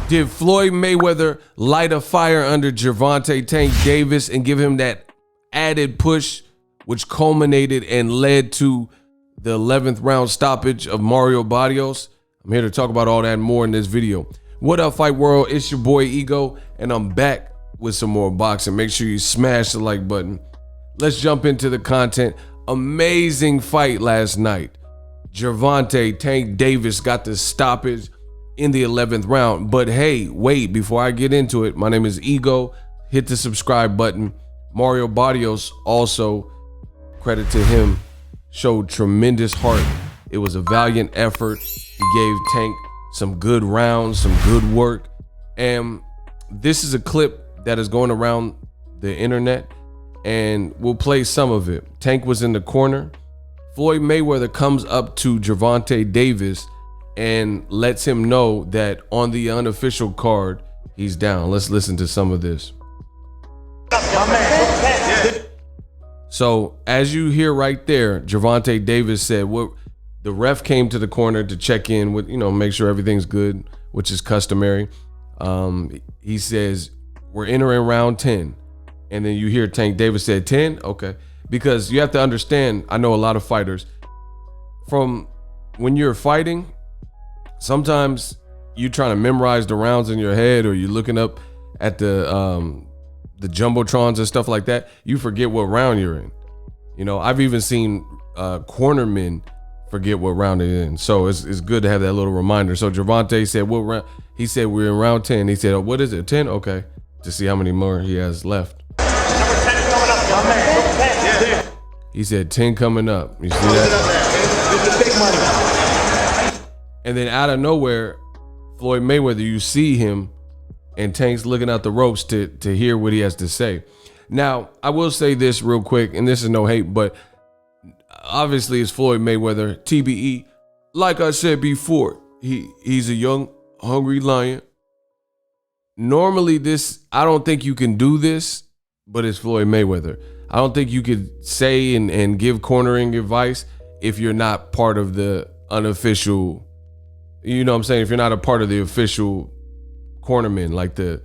Did Floyd Mayweather light a fire under Gervonta Tank Davis and give him that added push, which culminated and led to the 11th round stoppage of Mario Barrios? I'm here to talk about all that and more in this video. What up, Fight World? It's your boy Ego, and I'm back with some more boxing. Make sure you smash the like button. Let's jump into the content. Amazing fight last night. Gervonta Tank Davis got the stoppage in the 11th round. But hey, wait, before I get into it, my name is Ego. Hit the subscribe button. Mario Barrios, also, credit to him, showed tremendous heart. It was a valiant effort. He gave Tank some good rounds, some good work. And this is a clip that is going around the internet, and we'll play some of it. Tank was in the corner. Floyd Mayweather comes up to Gervonta Davis and lets him know that on the unofficial card, he's down. Let's listen to some of this. So as you hear right there, Gervonta Davis said, "What?" The ref came to the corner to check in with, make sure everything's good, which is customary. He says, "We're entering round 10. And then you hear Tank Davis said 10. Okay. Because you have to understand, I know a lot of fighters, from when you're fighting, sometimes you're trying to memorize the rounds in your head, or you're looking up at the jumbotrons and stuff like that. You forget what round you're in. I've even seen cornermen forget what round they're in. So it's good to have that little reminder. So Gervonta said, "What round?" He said, "We're in round 10. He said, "Oh, what is it? 10? Okay." To see how many more he has left. He said 10 coming up. You see that? And then out of nowhere, Floyd Mayweather, you see him, and Tank's looking out the ropes to hear what he has to say. Now, I will say this real quick, and this is no hate, but obviously it's Floyd Mayweather, TBE. Like I said before, he's a young, hungry lion. Normally I don't think you can do this, but it's Floyd Mayweather. I don't think you could say and give cornering advice if you're not part of the unofficial, you know what I'm saying? If you're not a part of the official cornerman, like the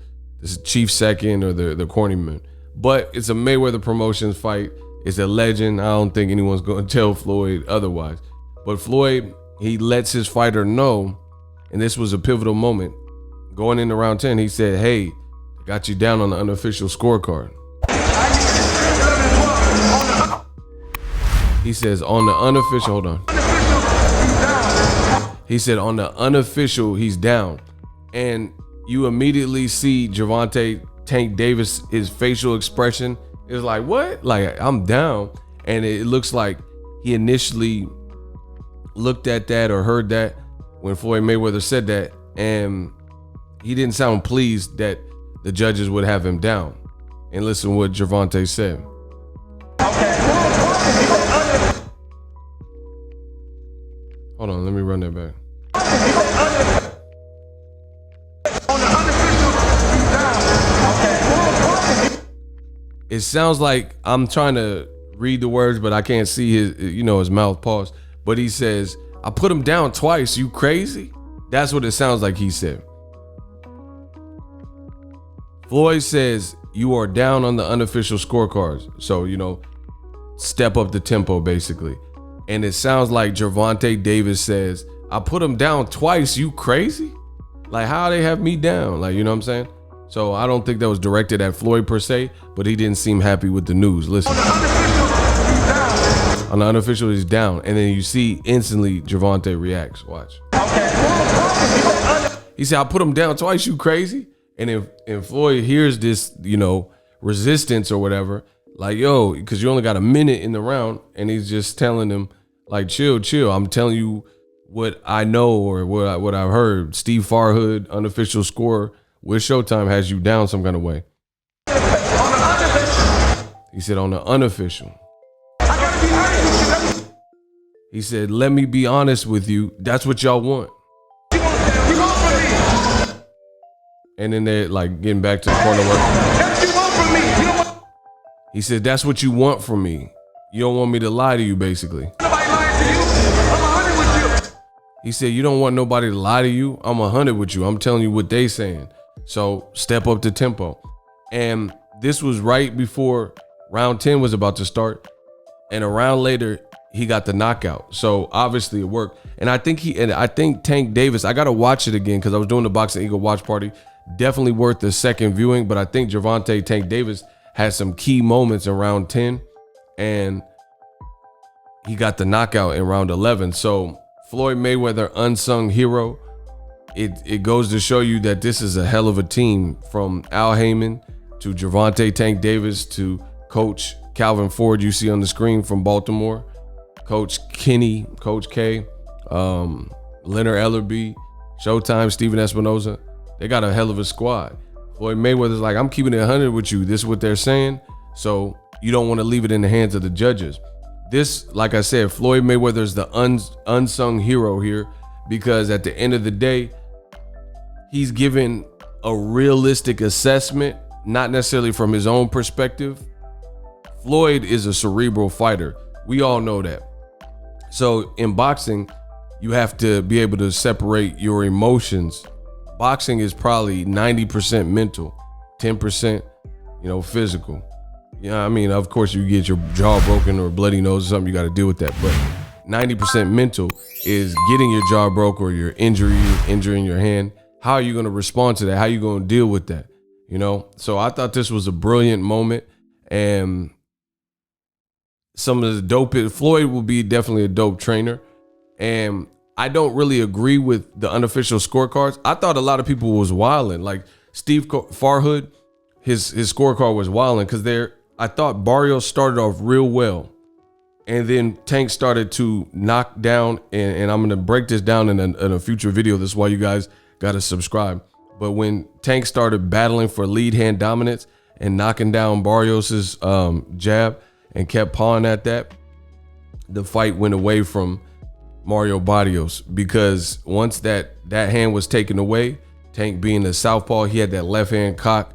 chief second or the cornerman. But it's a Mayweather Promotions fight. It's a legend. I don't think anyone's going to tell Floyd otherwise. But Floyd, he lets his fighter know, and this was a pivotal moment. Going into round 10, he said, "Hey, I got you down on the unofficial scorecard." He says on the unofficial, hold on. He said on the unofficial, he's down. And you immediately see Gervonta Tank Davis, his facial expression is like, what? Like, I'm down. And it looks like he initially looked at that or heard that when Floyd Mayweather said that, and he didn't sound pleased that the judges would have him down. And listen what Gervonta said. Hold on, let me run that back. It sounds like I'm trying to read the words, but I can't see his mouth pause. But he says, "I put him down twice, you crazy?" That's what it sounds like he said. Floyd says, "You are down on the unofficial scorecards." So, step up the tempo, basically. And it sounds like Gervonta Davis says, "I put him down twice, you crazy?" Like, how they have me down? Like, you know what I'm saying? So I don't think that was directed at Floyd per se, but he didn't seem happy with the news. Listen. On the unofficial, he's down. And then you see instantly Gervonta reacts. Watch. He said, "I put him down twice, you crazy?" And if Floyd hears this, resistance or whatever, like, yo, because you only got a minute in the round, and he's just telling him, like, chill. I'm telling you what I know or what I've heard. Steve Farhood, unofficial score with Showtime, has you down some kind of way. He said on the unofficial. He said, "Let me be honest with you. That's what y'all want." And then they're like getting back to the corner work. He said, "That's what you want from me. You don't want me to lie to you, basically." He said, you don't want nobody to lie to you. I'm 100 with you. I'm telling you what they saying. So step up the tempo. And this was right before round 10 was about to start. And a round later, he got the knockout. So obviously it worked. And I think Tank Davis, I got to watch it again because I was doing the Boxingego watch party. Definitely worth the second viewing. But I think Gervonta Tank Davis had some key moments in round 10. And he got the knockout in round 11. So Floyd Mayweather, unsung hero. It goes to show you that this is a hell of a team, from Al Heyman to Gervonta Tank Davis to Coach Calvin Ford, you see on the screen from Baltimore, Coach Kenny, Coach K, Leonard Ellerby, Showtime, Steven Espinoza. They got a hell of a squad. Floyd Mayweather's like, I'm keeping it 100 with you. This is what they're saying. So you don't want to leave it in the hands of the judges. This, like I said, Floyd Mayweather's the unsung hero here, because at the end of the day, he's given a realistic assessment, not necessarily from his own perspective. Floyd is a cerebral fighter. We all know that. So in boxing, you have to be able to separate your emotions. Boxing is probably 90% mental, 10%, physical. Yeah, I mean, of course, you get your jaw broken or bloody nose or something, you got to deal with that. But 90% mental is getting your jaw broke or your injuring your hand. How are you going to respond to that? How are you going to deal with that? So I thought this was a brilliant moment. And some of the dopest, Floyd will be definitely a dope trainer. And I don't really agree with the unofficial scorecards. I thought a lot of people was wilding. Like Steve Farhood, his scorecard was wilding because I thought Barrios started off real well. And then Tank started to knock down, and I'm going to break this down in a future video. This is why you guys got to subscribe. But when Tank started battling for lead hand dominance and knocking down Barrios's jab and kept pawing at that, the fight went away from Mario Barrios, because once that hand was taken away, Tank being a southpaw, he had that left hand cock.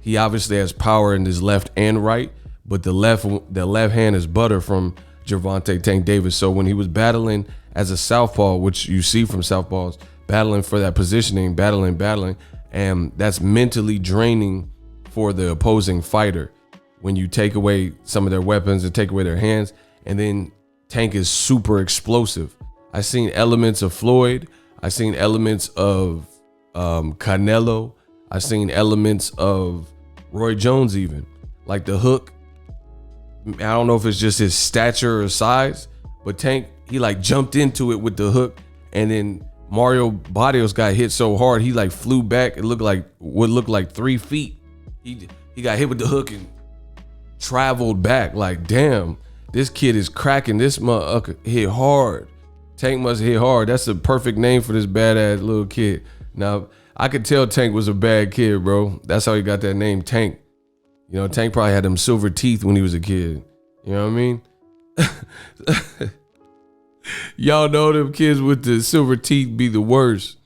He obviously has power in his left and right, but the left hand is butter from Gervonta Tank Davis. So when he was battling as a southpaw, which you see from southpaws, battling for that positioning, battling, and that's mentally draining for the opposing fighter when you take away some of their weapons and take away their hands. And then Tank is super explosive. I seen elements of Floyd. I seen elements of Canelo. I seen elements of Roy Jones, even like the hook. I don't know if it's just his stature or size, but Tank, he like jumped into it with the hook, and then Mario Barrios got hit so hard he like flew back. It looked like what looked like 3 feet. He got hit with the hook and traveled back. Like, damn, this kid is cracking. This motherfucker hit hard. Tank must hit hard. That's a perfect name for this badass little kid. Now, I could tell Tank was a bad kid, bro. That's how he got that name, Tank. Tank probably had them silver teeth when he was a kid. You know what I mean? Y'all know them kids with the silver teeth be the worst.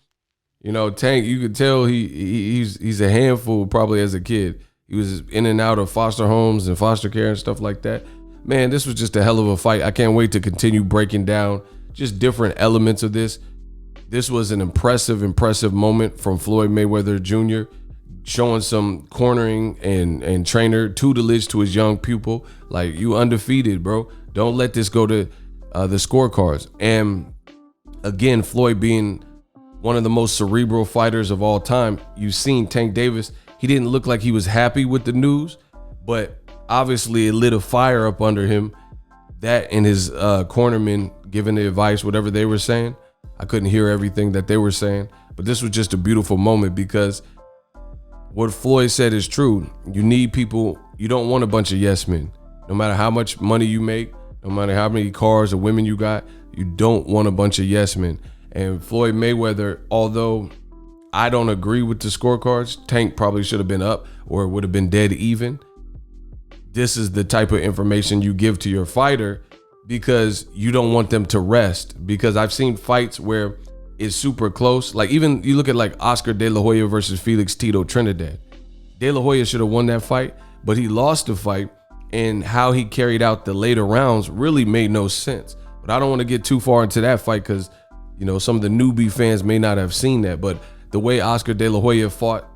Tank, you could tell he's a handful probably as a kid. He was in and out of foster homes and foster care and stuff like that. Man, this was just a hell of a fight. I can't wait to continue breaking down just different elements of this. This was an impressive moment from Floyd Mayweather Jr., showing some cornering and trainer tutelage to his young pupil. Like, you undefeated, bro. Don't let this go to the scorecards. And again, Floyd being one of the most cerebral fighters of all time. You've seen Tank Davis. He didn't look like he was happy with the news, but obviously it lit a fire up under him. That and his cornermen giving the advice, whatever they were saying. I couldn't hear everything that they were saying, but this was just a beautiful moment, because what Floyd said is true. You need people. You don't want a bunch of yes men. No matter how much money you make, no matter how many cars or women you got, you don't want a bunch of yes men. And Floyd Mayweather, although I don't agree with the scorecards, Tank probably should have been up or it would have been dead even. This is the type of information you give to your fighter, because you don't want them to rest. Because I've seen fights where it's super close. Like, even you look at like Oscar De La Hoya versus Felix Tito Trinidad. De La Hoya should have won that fight, but he lost the fight, and how he carried out the later rounds really made no sense. But I don't want to get too far into that fight, because You know, some of the newbie fans may not have seen that, but the way Oscar De La Hoya fought,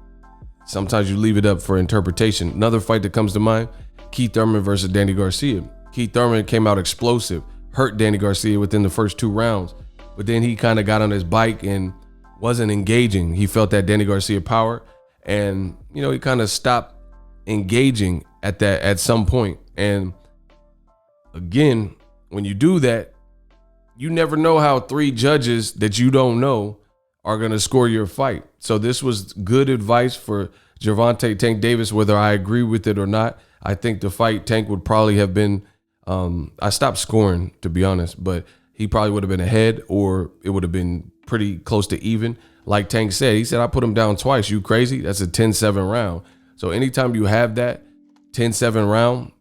sometimes you leave it up for interpretation. Another fight that comes to mind, Keith Thurman versus Danny Garcia. Keith Thurman came out explosive, hurt Danny Garcia within the first 2 rounds, but then he kind of got on his bike and wasn't engaging. He felt that Danny Garcia power, and you know, he kind of stopped engaging at some point. And again, when you do that, you never know how 3 judges that you don't know are going to score your fight. So this was good advice for Gervonta Tank Davis, whether I agree with it or not. I think the fight, Tank would probably have been, I stopped scoring, to be honest, but he probably would have been ahead, or it would have been pretty close to even. Like Tank said, he said, I put him down twice. You crazy? That's a 10-7 round. So anytime you have that 10-7 round,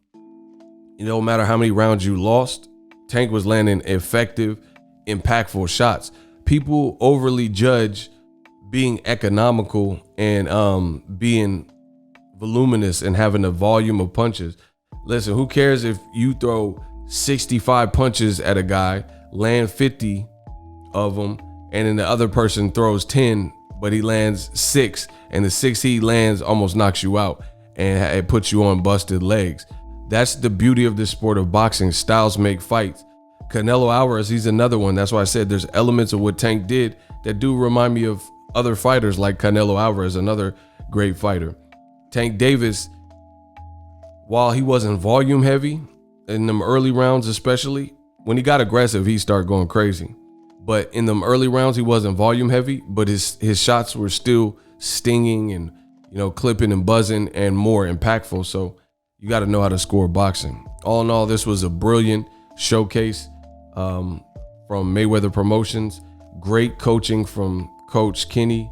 it don't matter how many rounds you lost, Tank was landing effective, impactful shots. People overly judge being economical and being voluminous and having a volume of punches. Listen, who cares if you throw 65 punches at a guy, land 50 of them, and then the other person throws 10, but he lands 6, and the 6 he lands almost knocks you out, and it puts you on busted legs. That's the beauty of this sport of boxing. Styles make fights. Canelo Alvarez, he's another one. That's why I said there's elements of what Tank did that do remind me of other fighters like Canelo Alvarez, another great fighter. Tank Davis, while he wasn't volume heavy in them early rounds, especially when he got aggressive, he started going crazy. But in them early rounds, he wasn't volume heavy, but his shots were still stinging and, you know, clipping and buzzing and more impactful. So you got to know how to score boxing. All in all, this was a brilliant showcase from Mayweather Promotions. Great coaching from Coach Kenny,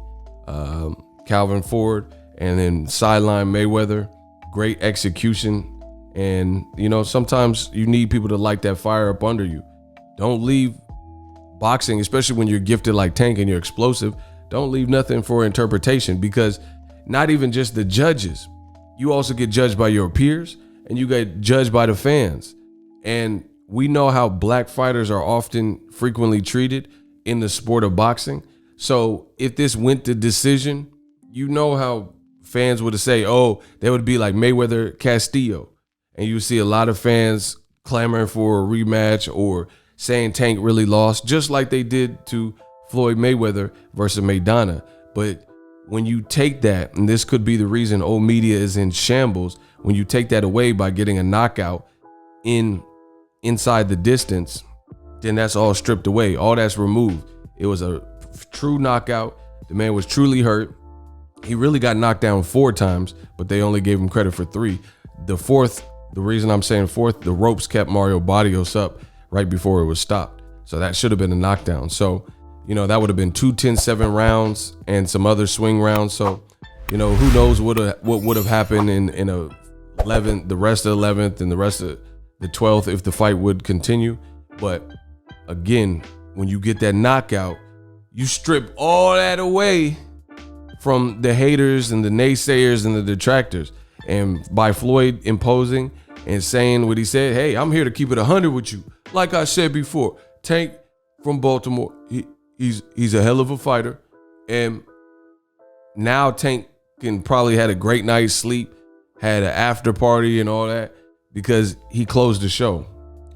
Calvin Ford, and then sideline Mayweather. Great execution. And, you know, sometimes you need people to light that fire up under you. Don't leave boxing, especially when you're gifted like Tank and you're explosive, don't leave nothing for interpretation, because not even just the judges, you also get judged by your peers and you get judged by the fans. And we know how black fighters are frequently treated in the sport of boxing. So if this went to decision, you know how fans would say, oh, they would be like Mayweather Castillo. And you see a lot of fans clamoring for a rematch or saying Tank really lost, just like they did to Floyd Mayweather versus Maidana. But when you take that, and this could be the reason old media is in shambles, when you take that away by getting a knockout inside the distance, then that's all stripped away. All that's removed. It was a true knockout. The man was truly hurt. He really got knocked down 4 times, but they only gave him credit for 3. The 4th, the reason I'm saying 4th, the ropes kept Mario Barrios up right before it was stopped. So that should have been a knockdown. So, you know, that would have been 2 10-7 rounds and some other swing rounds. So, you know, who knows what would have happened in the rest of the 11th and the rest of the 12th if the fight would continue. But again, when you get that knockout, you strip all that away from the haters and the naysayers and the detractors. And by Floyd imposing and saying what he said, hey, I'm here to keep it 100 with you. Like I said before, Tank from Baltimore, he's a hell of a fighter. And now Tank can probably had a great night's sleep, had an after party and all that, because he closed the show.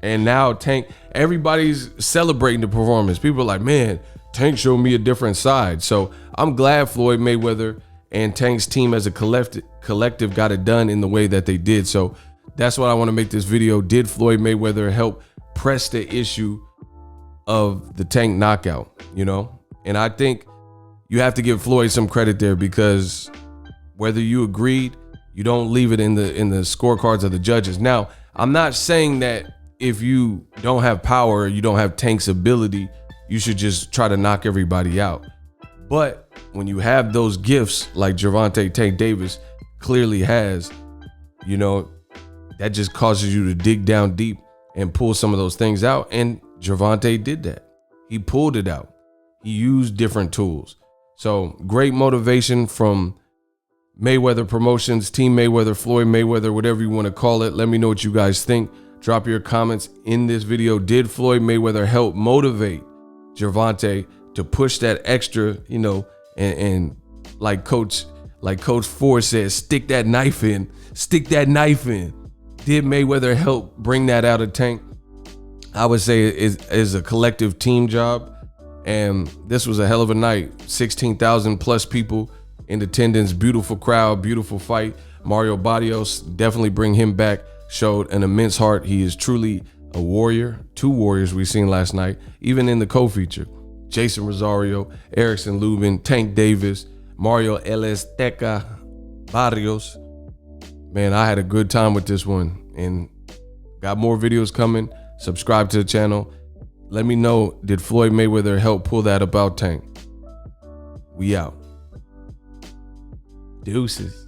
And now Tank, everybody's celebrating the performance. People are like, man, Tank showed me a different side. So I'm glad Floyd Mayweather and Tank's team as a collective got it done in the way that they did. So that's what I want to make this video. Did Floyd Mayweather help press the issue of the Tank knockout, you know? And I think you have to give Floyd some credit there, because whether you agreed, you don't leave it in the scorecards of the judges. Now, I'm not saying that if you don't have power, you don't have Tank's ability, you should just try to knock everybody out. But when you have those gifts like Gervonta Tank Davis clearly has, you know, that just causes you to dig down deep and pull some of those things out. And Gervonta did that. He pulled it out. He used different tools. So great motivation from Mayweather Promotions, Team Mayweather, Floyd Mayweather, whatever you want to call it. Let me know what you guys think. Drop your comments in this video. Did Floyd Mayweather help motivate Gervonta to push that extra, you know, and like Coach Ford said, stick that knife in. Did Mayweather help bring that out of Tank? I would say is a collective team job. And this was a hell of a night. 16,000 plus people in attendance, beautiful crowd, beautiful fight. Mario Barrios, definitely bring him back. Showed an immense heart. He is truly a warrior. 2 warriors we seen last night, even in the co-feature. Jason Rosario, Erickson Lubin, Tank Davis, Mario El Azteca, Barrios. Man, I had a good time with this one, and got more videos coming. Subscribe to the channel. Let me know, did Floyd Mayweather help pull that about Tank? We out. Deuces.